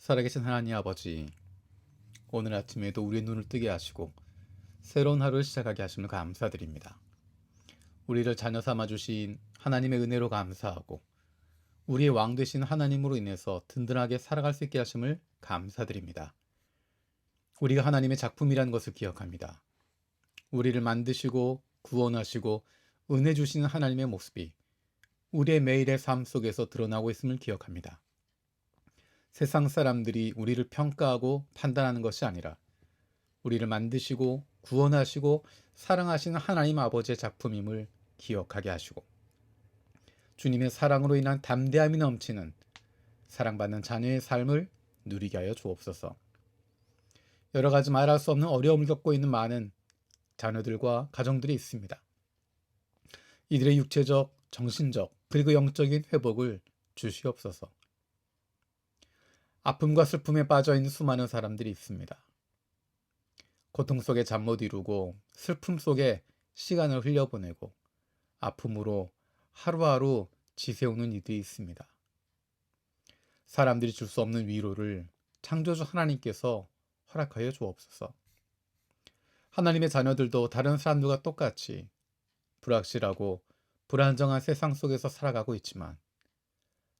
살아계신 하나님 아버지, 오늘 아침에도 우리의 눈을 뜨게 하시고 새로운 하루를 시작하게 하심을 감사드립니다. 우리를 자녀 삼아 주신 하나님의 은혜로 감사하고 우리의 왕 되신 하나님으로 인해서 든든하게 살아갈 수 있게 하심을 감사드립니다. 우리가 하나님의 작품이라는 것을 기억합니다. 우리를 만드시고 구원하시고 은혜 주시는 하나님의 모습이 우리의 매일의 삶 속에서 드러나고 있음을 기억합니다. 세상 사람들이 우리를 평가하고 판단하는 것이 아니라 우리를 만드시고 구원하시고 사랑하시는 하나님 아버지의 작품임을 기억하게 하시고 주님의 사랑으로 인한 담대함이 넘치는 사랑받는 자녀의 삶을 누리게 하여 주옵소서. 여러 가지 말할 수 없는 어려움을 겪고 있는 많은 자녀들과 가정들이 있습니다. 이들의 육체적, 정신적, 그리고 영적인 회복을 주시옵소서. 아픔과 슬픔에 빠져 있는 수많은 사람들이 있습니다. 고통 속에 잠 못 이루고 슬픔 속에 시간을 흘려보내고 아픔으로 하루하루 지새우는 이들이 있습니다. 사람들이 줄 수 없는 위로를 창조주 하나님께서 허락하여 주옵소서. 하나님의 자녀들도 다른 사람들과 똑같이 불확실하고 불안정한 세상 속에서 살아가고 있지만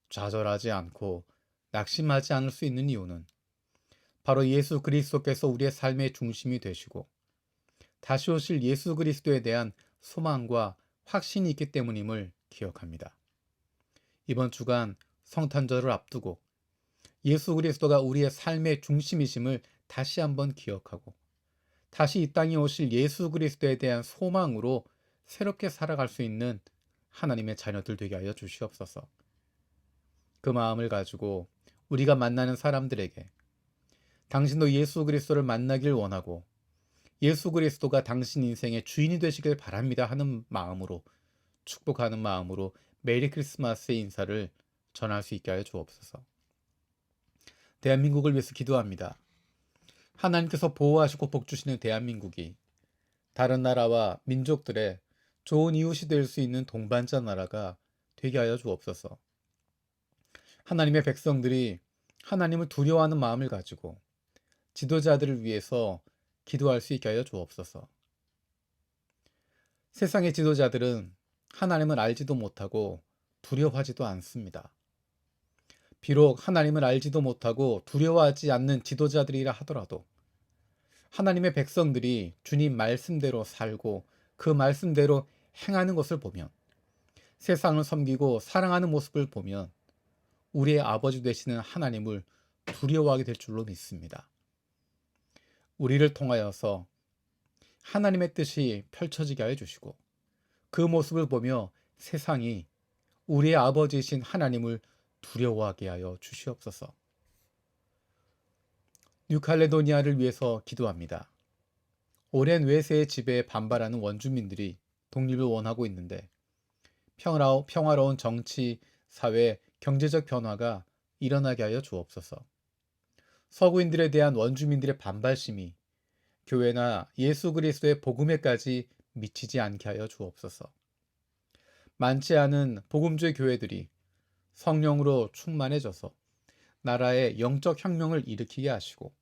좌절하지 않고 낙심하지 않을 수 있는 이유는 바로 예수 그리스도께서 우리의 삶의 중심이 되시고 다시 오실 예수 그리스도에 대한 소망과 확신이 있기 때문임을 기억합니다. 이번 주간 성탄절을 앞두고 예수 그리스도가 우리의 삶의 중심이심을 다시 한번 기억하고 다시 이 땅에 오실 예수 그리스도에 대한 소망으로 새롭게 살아갈 수 있는 하나님의 자녀들 되게 하여 주시옵소서. 그 마음을 가지고 우리가 만나는 사람들에게 당신도 예수 그리스도를 만나길 원하고 예수 그리스도가 당신 인생의 주인이 되시길 바랍니다 하는 마음으로 축복하는 마음으로 메리 크리스마스의 인사를 전할 수 있게 하여 주옵소서. 대한민국을 위해서 기도합니다. 하나님께서 보호하시고 복주시는 대한민국이 다른 나라와 민족들의 좋은 이웃이 될 수 있는 동반자 나라가 되게 하여 주옵소서. 하나님의 백성들이 하나님을 두려워하는 마음을 가지고 지도자들을 위해서 기도할 수 있게 하여 주옵소서. 세상의 지도자들은 하나님을 알지도 못하고 두려워하지도 않습니다. 비록 하나님을 알지도 못하고 두려워하지 않는 지도자들이라 하더라도 하나님의 백성들이 주님 말씀대로 살고 그 말씀대로 행하는 것을 보면 세상을 섬기고 사랑하는 모습을 보면 우리의 아버지 되시는 하나님을 두려워하게 될 줄로 믿습니다. 우리를 통하여서 하나님의 뜻이 펼쳐지게 하여 주시고 그 모습을 보며 세상이 우리의 아버지이신 하나님을 두려워하게 하여 주시옵소서. 뉴칼레도니아를 위해서 기도합니다. 오랜 외세의 지배에 반발하는 원주민들이 독립을 원하고 있는데 평화로운 정치, 사회, 경제적 변화가 일어나게 하여 주옵소서. 서구인들에 대한 원주민들의 반발심이 교회나 예수 그리스도의 복음에까지 미치지 않게 하여 주옵소서. 많지 않은 복음주의 교회들이 성령으로 충만해져서 나라의 영적 혁명을 일으키게 하시고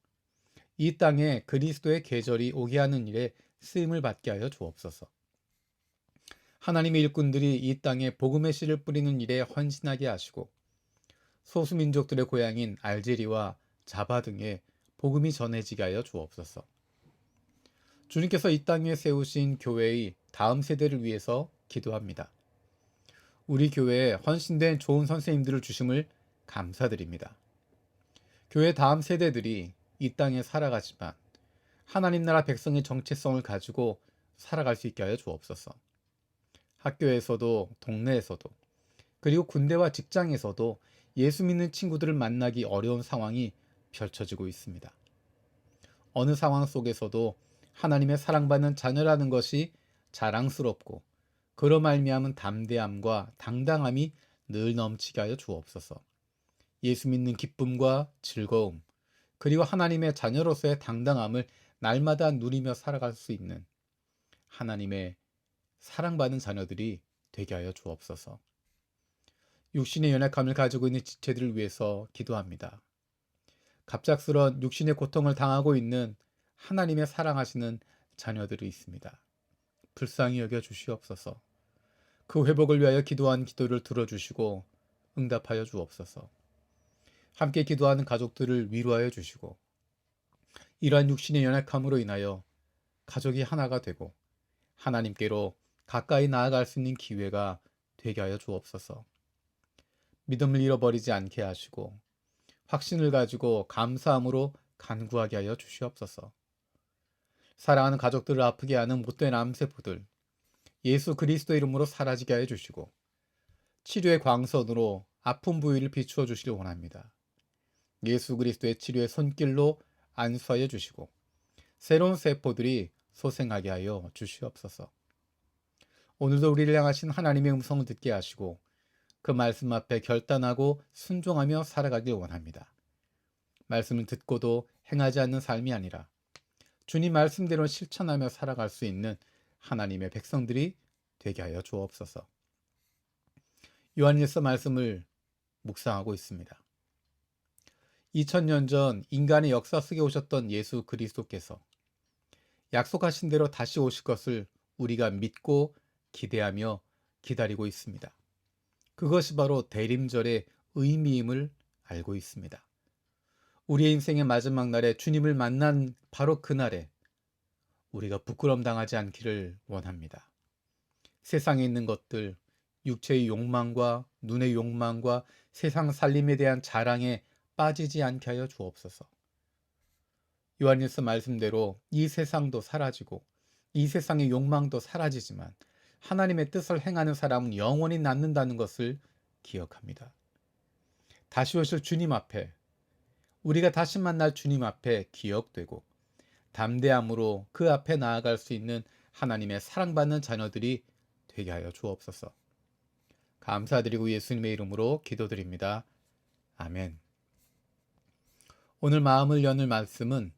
이 땅에 그리스도의 계절이 오게 하는 일에 쓰임을 받게 하여 주옵소서. 하나님의 일꾼들이 이 땅에 복음의 씨를 뿌리는 일에 헌신하게 하시고 소수민족들의 고향인 알제리와 자바 등에 복음이 전해지게 하여 주옵소서. 주님께서 이 땅에 세우신 교회의 다음 세대를 위해서 기도합니다. 우리 교회에 헌신된 좋은 선생님들을 주심을 감사드립니다. 교회 다음 세대들이 이 땅에 살아가지만 하나님 나라 백성의 정체성을 가지고 살아갈 수 있게 하여 주옵소서. 학교에서도 동네에서도 그리고 군대와 직장에서도 예수 믿는 친구들을 만나기 어려운 상황이 펼쳐지고 있습니다. 어느 상황 속에서도 하나님의 사랑받는 자녀라는 것이 자랑스럽고 그로 말미암은 담대함과 당당함이 늘 넘치게 하여 주옵소서. 예수 믿는 기쁨과 즐거움 그리고 하나님의 자녀로서의 당당함을 날마다 누리며 살아갈 수 있는 하나님의 사랑받는 자녀들이 되게 하여 주옵소서. 육신의 연약함을 가지고 있는 지체들을 위해서 기도합니다. 갑작스런 육신의 고통을 당하고 있는 하나님의 사랑하시는 자녀들이 있습니다. 불쌍히 여겨 주시옵소서. 그 회복을 위하여 기도한 기도를 들어주시고 응답하여 주옵소서. 함께 기도하는 가족들을 위로하여 주시고 이러한 육신의 연약함으로 인하여 가족이 하나가 되고 하나님께로 가까이 나아갈 수 있는 기회가 되게 하여 주옵소서. 믿음을 잃어버리지 않게 하시고 확신을 가지고 감사함으로 간구하게 하여 주시옵소서. 사랑하는 가족들을 아프게 하는 못된 암세포들 예수 그리스도 이름으로 사라지게 하여 주시고 치료의 광선으로 아픈 부위를 비추어 주시길 원합니다. 예수 그리스도의 치료의 손길로 안수하여 주시고 새로운 세포들이 소생하게 하여 주시옵소서. 오늘도 우리를 향하신 하나님의 음성을 듣게 하시고 그 말씀 앞에 결단하고 순종하며 살아가길 원합니다. 말씀을 듣고도 행하지 않는 삶이 아니라 주님 말씀대로 실천하며 살아갈 수 있는 하나님의 백성들이 되게 하여 주옵소서. 요한일서 말씀을 묵상하고 있습니다. 2000년 전 인간의 역사 속에 오셨던 예수 그리스도께서 약속하신 대로 다시 오실 것을 우리가 믿고 기대하며 기다리고 있습니다. 그것이 바로 대림절의 의미임을 알고 있습니다. 우리의 인생의 마지막 날에 주님을 만난 바로 그날에 우리가 부끄럼 당하지 않기를 원합니다. 세상에 있는 것들, 육체의 욕망과 눈의 욕망과 세상 살림에 대한 자랑에 빠지지 않게 하여 주옵소서. 요한일서 말씀대로 이 세상도 사라지고 이 세상의 욕망도 사라지지만 하나님의 뜻을 행하는 사람은 영원히 남는다는 것을 기억합니다. 다시 오실 주님 앞에 우리가 다시 만날 주님 앞에 기억되고 담대함으로 그 앞에 나아갈 수 있는 하나님의 사랑받는 자녀들이 되게 하여 주옵소서. 감사드리고 예수님의 이름으로 기도드립니다. 아멘. 오늘 마음을 여는 말씀은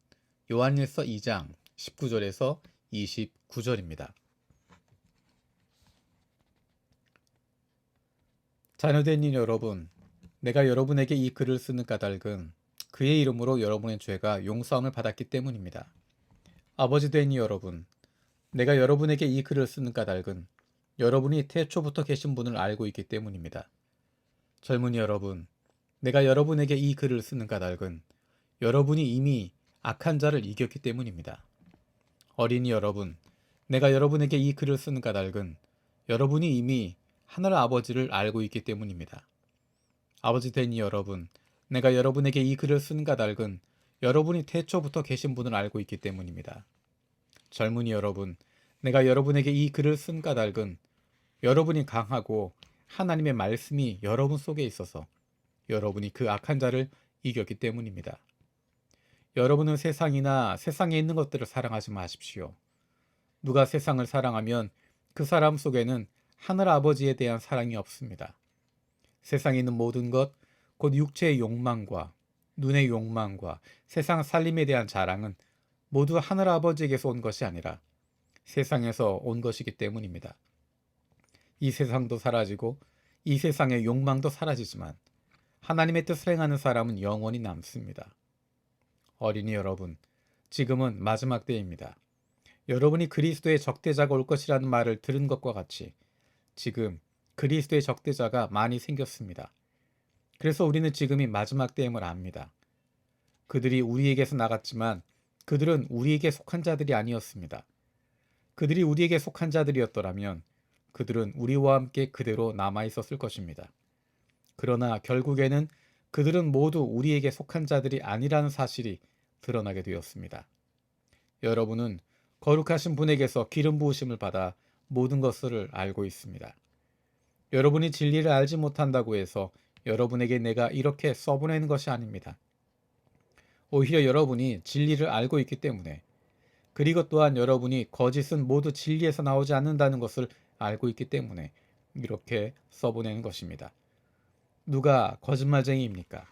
요한일서 2장 19절에서 29절입니다. 자녀된 여러분, 내가 여러분에게 이 글을 쓰는 까닭은 그의 이름으로 여러분의 죄가 용서함을 받았기 때문입니다. 아버지 된 여러분, 내가 여러분에게 이 글을 쓰는 까닭은 여러분이 태초부터 계신 분을 알고 있기 때문입니다. 젊은이 여러분, 내가 여러분에게 이 글을 쓰는 까닭은 여러분이 이미 악한 자를 이겼기 때문입니다. 어린이 여러분, 내가 여러분에게 이 글을 쓰는 까닭은 여러분이 이미 하늘 아버지를 알고 있기 때문입니다. 아버지 된 여러분, 내가 여러분에게 이 글을 쓴 까닭은 여러분이 태초부터 계신 분을 알고 있기 때문입니다. 젊은이 여러분, 내가 여러분에게 이 글을 쓴 까닭은 여러분이 강하고 하나님의 말씀이 여러분 속에 있어서 여러분이 그 악한 자를 이겼기 때문입니다. 여러분은 세상이나 세상에 있는 것들을 사랑하지 마십시오. 누가 세상을 사랑하면 그 사람 속에는 하늘 아버지에 대한 사랑이 없습니다. 세상에 있는 모든 것, 곧 육체의 욕망과 눈의 욕망과 세상 살림에 대한 자랑은 모두 하늘 아버지에게서 온 것이 아니라 세상에서 온 것이기 때문입니다. 이 세상도 사라지고 이 세상의 욕망도 사라지지만 하나님의 뜻을 행하는 사람은 영원히 남습니다. 어린이 여러분, 지금은 마지막 때입니다. 여러분이 그리스도의 적대자가 올 것이라는 말을 들은 것과 같이 지금 그리스도의 적대자가 많이 생겼습니다. 그래서 우리는 지금이 마지막 때임을 압니다. 그들이 우리에게서 나갔지만 그들은 우리에게 속한 자들이 아니었습니다. 그들이 우리에게 속한 자들이었더라면 그들은 우리와 함께 그대로 남아있었을 것입니다. 그러나 결국에는 그들은 모두 우리에게 속한 자들이 아니라는 사실이 드러나게 되었습니다. 여러분은 거룩하신 분에게서 기름 부으심을 받아 모든 것을 알고 있습니다. 여러분이 진리를 알지 못한다고 해서 여러분에게 내가 이렇게 써보내는 것이 아닙니다. 오히려 여러분이 진리를 알고 있기 때문에 그리고 또한 여러분이 거짓은 모두 진리에서 나오지 않는다는 것을 알고 있기 때문에 이렇게 써보내는 것입니다. 누가 거짓말쟁이입니까?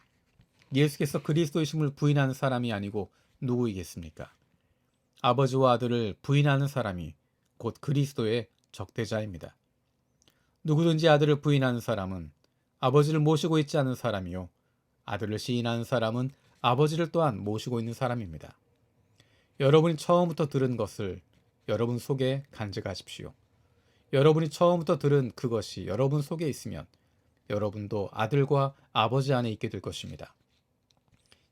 예수께서 그리스도이심을 부인하는 사람이 아니고 누구이겠습니까? 아버지와 아들을 부인하는 사람이 곧 그리스도의 적대자입니다. 누구든지 아들을 부인하는 사람은 아버지를 모시고 있지 않은 사람이요 아들을 시인하는 사람은 아버지를 또한 모시고 있는 사람입니다. 여러분이 처음부터 들은 것을 여러분 속에 간직하십시오. 여러분이 처음부터 들은 그것이 여러분 속에 있으면 여러분도 아들과 아버지 안에 있게 될 것입니다.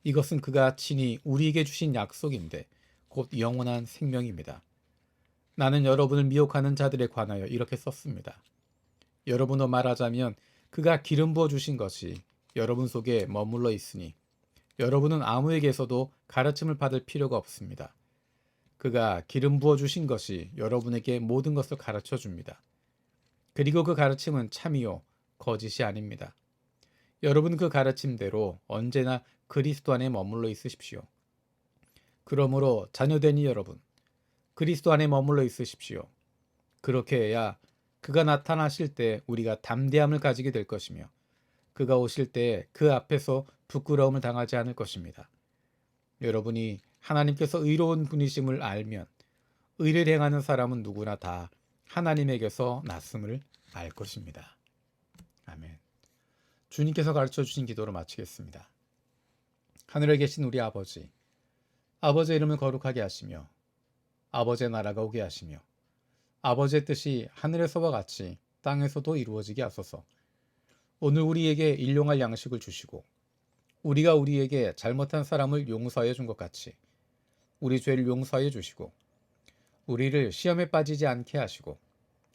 이것은 그가 친히 우리에게 주신 약속인데 곧 영원한 생명입니다. 나는 여러분을 미혹하는 자들에 관하여 이렇게 썼습니다. 여러분도 말하자면 그가 기름 부어 주신 것이 여러분 속에 머물러 있으니 여러분은 아무에게서도 가르침을 받을 필요가 없습니다. 그가 기름 부어 주신 것이 여러분에게 모든 것을 가르쳐 줍니다. 그리고 그 가르침은 참이요 거짓이 아닙니다. 여러분 그 가르침대로 언제나 그리스도 안에 머물러 있으십시오. 그러므로 자녀되니 여러분, 그리스도 안에 머물러 있으십시오. 그렇게 해야 그가 나타나실 때 우리가 담대함을 가지게 될 것이며 그가 오실 때 그 앞에서 부끄러움을 당하지 않을 것입니다. 여러분이 하나님께서 의로운 분이심을 알면 의를 행하는 사람은 누구나 다 하나님에게서 났음을 알 것입니다. 아멘. 주님께서 가르쳐 주신 기도로 마치겠습니다. 하늘에 계신 우리 아버지, 아버지의 이름을 거룩하게 하시며 아버지의 나라가 오게 하시며 아버지의 뜻이 하늘에서와 같이 땅에서도 이루어지게 하소서. 오늘 우리에게 일용할 양식을 주시고 우리가 우리에게 잘못한 사람을 용서해 준 것 같이 우리 죄를 용서해 주시고 우리를 시험에 빠지지 않게 하시고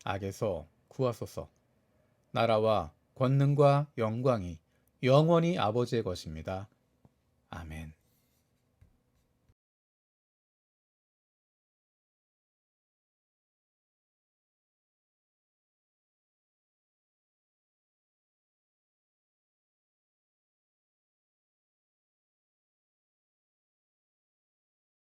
악에서 구하소서. 나라와 권능과 영광이 영원히 아버지의 것입니다. 아멘.